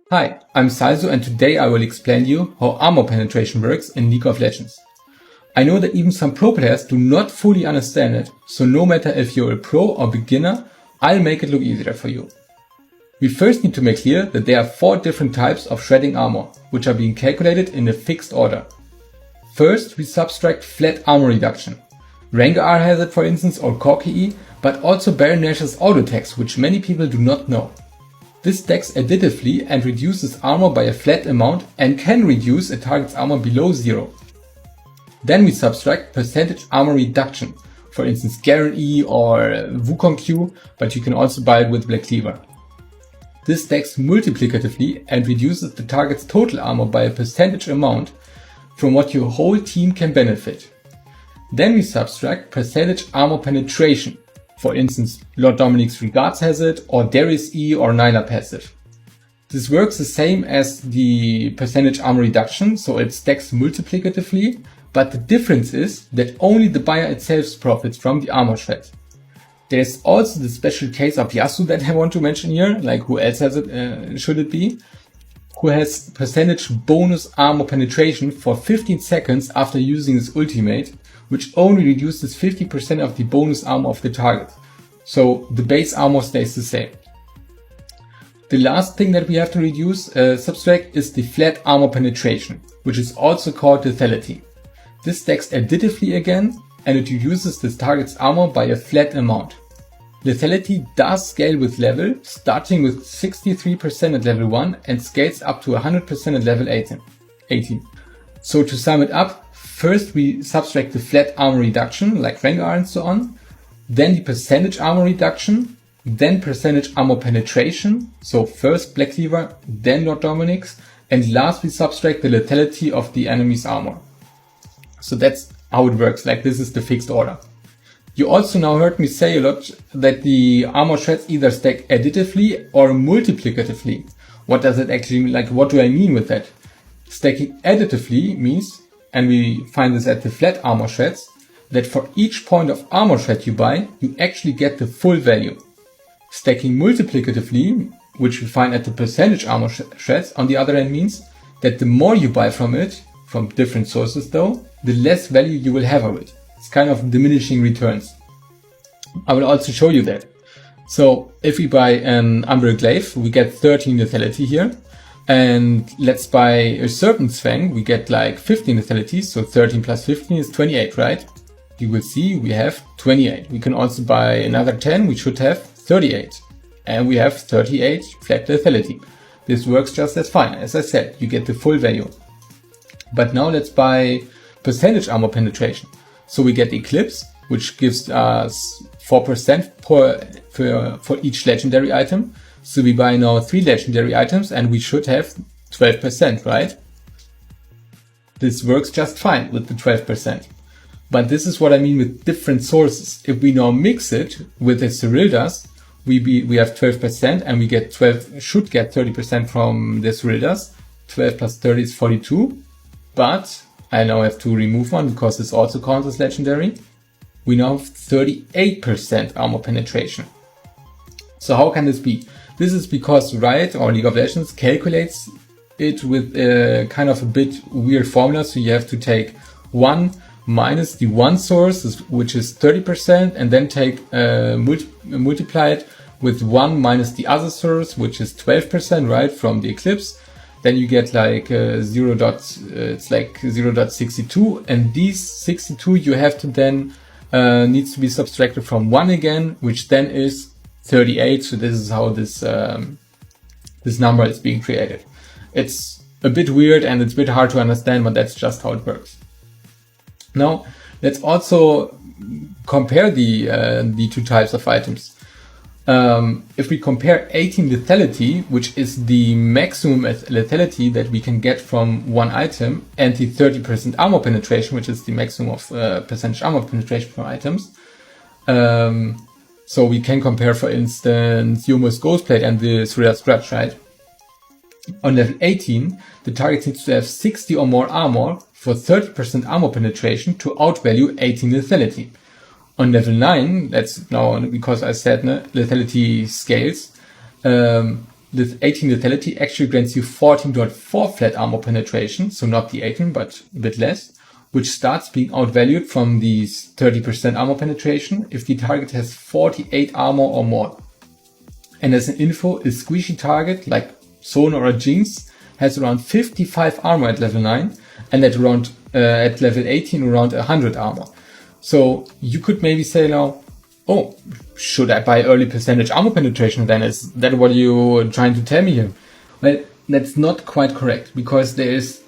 Hi, I'm Saizo and today I will explain you how armor penetration works in League of Legends. I know that even some pro players do not fully understand it, so no matter if you're a pro or beginner, I'll make it look easier for you. We first need to make clear that there are 4 different types of shredding armor, which are being calculated in a fixed order. First, we subtract flat armor reduction. Rengar has it for instance, or Corki, but also Baron Nashor's auto attacks, which many people do not know. This stacks additively and reduces armor by a flat amount and can reduce a target's armor below 0. Then we subtract percentage armor reduction, for instance Garen E or Wukong Q, but you can also buy it with Black Cleaver. This stacks multiplicatively and reduces the target's total armor by a percentage amount from what your whole team can benefit. Then we subtract percentage armor penetration. For instance, Lord Dominik's Regards has it, or Darius E or Nyla passive. This works the same as the percentage armor reduction, so it stacks multiplicatively, but the difference is that only the buyer itself profits from the armor shred. There's also the special case of Yasuo that I want to mention here, like who else has it, should it be, who has percentage bonus armor penetration for 15 seconds after using his ultimate, which only reduces 50% of the bonus armor of the target. So the base armor stays the same. The last thing that we have to subtract is the flat armor penetration, which is also called lethality. This stacks additively again, and it reduces the target's armor by a flat amount. Lethality does scale with level, starting with 63% at level 1 and scales up to 100% at level 18. So to sum it up, first we subtract the flat armor reduction, like Rengar and so on, then the percentage armor reduction, then percentage armor penetration, so first Black Cleaver, then Lord Dominik's, and last we subtract the lethality of the enemy's armor. So that's how it works, like this is the fixed order. You also now heard me say a lot that the armor shreds either stack additively or multiplicatively. What does it actually mean? Like, what do I mean with that? Stacking additively means, and we find this at the flat armor shreds, that for each point of armor shred you buy, you actually get the full value. Stacking multiplicatively, which we find at the percentage armor shreds, on the other hand means that the more you buy from it, from different sources though, the less value you will have of it. It's kind of diminishing returns. I will also show you that. So if we buy an Umbral Glaive, we get 13 lethality here. And let's buy a Serpent's Fang, we get like 15 lethality, so 13 plus 15 is 28, right? You will see we have 28. We can also buy another 10, we should have 38. And we have 38 flat lethality. This works just as fine. As I said, you get the full value. But now let's buy percentage armor penetration. So we get Eclipse, which gives us 4% for each legendary item. So we buy now 3 legendary items and we should have 12%, right? This works just fine with the 12%. But this is what I mean with different sources. If we now mix it with the Cyrildas, we have 12% and we get should get 30% from the Cyrildas. 12 plus 30 is 42. But I now have to remove one because this also counts as legendary. We now have 38% armor penetration. So how can this be? This is because Riot or League of Legends calculates it with a kind of a bit weird formula. So you have to take 1 minus the one source, which is 30%, and then take multiply it with 1 minus the other source, which is 12%, right, from the Eclipse. Then you get like it's like 0.62, and these 62 you have to then needs to be subtracted from 1 again, which then is 38. So this is how this this number is being created. It's a bit weird and it's a bit hard to understand, but that's just how it works. Now let's also compare the two types of items. If we compare 18 lethality, which is the maximum lethality that we can get from one item, and the 30% armor penetration, which is the maximum of percentage armor penetration from items. So we can compare, for instance, Youmuu's Ghostplate and the Cyrilda's Grudge, right? On level 18, the target needs to have 60 or more armor for 30% armor penetration to outvalue 18 lethality. On level 9, that's now because I said lethality scales, this 18 lethality actually grants you 14.4 flat armor penetration, so not the 18, but a bit less, which starts being outvalued from these 30% armor penetration if the target has 48 armor or more. And as an info, a squishy target like Sona or Jinx has around 55 armor at level 9, and at level 18 around 100 armor. So you could maybe say now, oh, should I buy early percentage armor penetration then? Is that what you're trying to tell me here? Well, that's not quite correct, because there is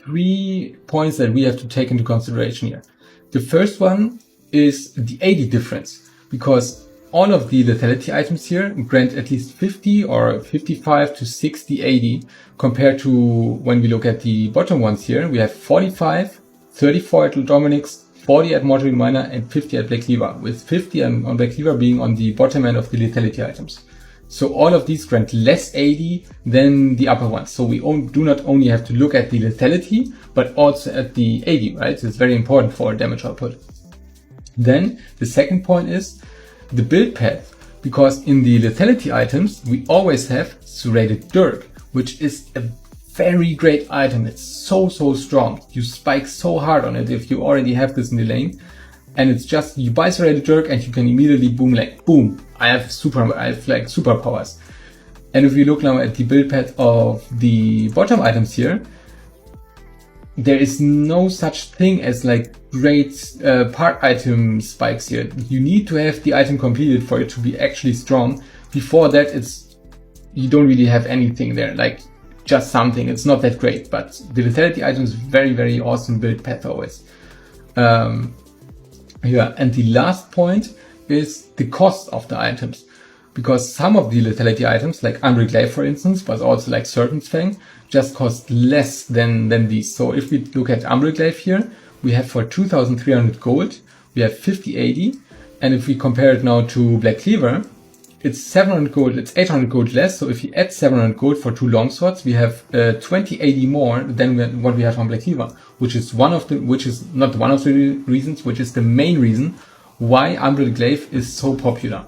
3 points that we have to take into consideration here. The first one is the AD difference, because all of the lethality items here grant at least 50 or 55 to 60 AD, compared to when we look at the bottom ones here, we have 45, 34 at Dominic's, 40 at Mortal Miner, and 50 at Black Cleaver, with 50 on Black Cleaver being on the bottom end of the lethality items. So all of these grant less AD than the upper ones. So we do not only have to look at the lethality, but also at the AD, right? It's very important for damage output. Then the second point is the build path, because in the lethality items, we always have Serrated Dirk, which is a very great item. It's so strong. You spike so hard on it if you already have this in the lane. And it's just, you buy Serrated Dirk and you can immediately boom, like, boom, I have like superpowers. And if we look now at the build path of the bottom items here, there is no such thing as like great part item spikes here. You need to have the item completed for it to be actually strong. Before that, you don't really have anything there, like just something. It's not that great, but the lethality item is very awesome build path always. Yeah, and the last point is the cost of the items, because some of the lethality items, like Unbreak Glaive for instance, but also like Serpent's Fang, just cost less than these. So if we look at Unbreak Glaive here, we have for 2,300 gold, we have 50 AD, and if we compare it now to Black Cleaver, it's 700 gold, it's 800 gold less. So if you add 700 gold for 2 longswords, we have 20 AD more than what we have on Black Cleaver, which is not one of the reasons, which is the main reason why Unbreak Glaive is so popular.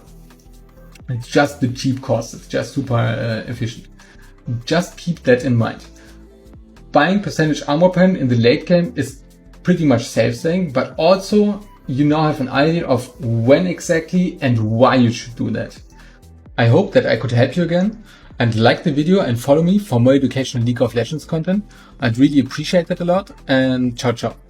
It's just the cheap cost, it's just super efficient. Just keep that in mind. Buying percentage armor pen in the late game is pretty much safe saying, but also you now have an idea of when exactly and why you should do that. I hope that I could help you again, and like the video and follow me for more educational League of Legends content. I'd really appreciate that a lot, and ciao ciao.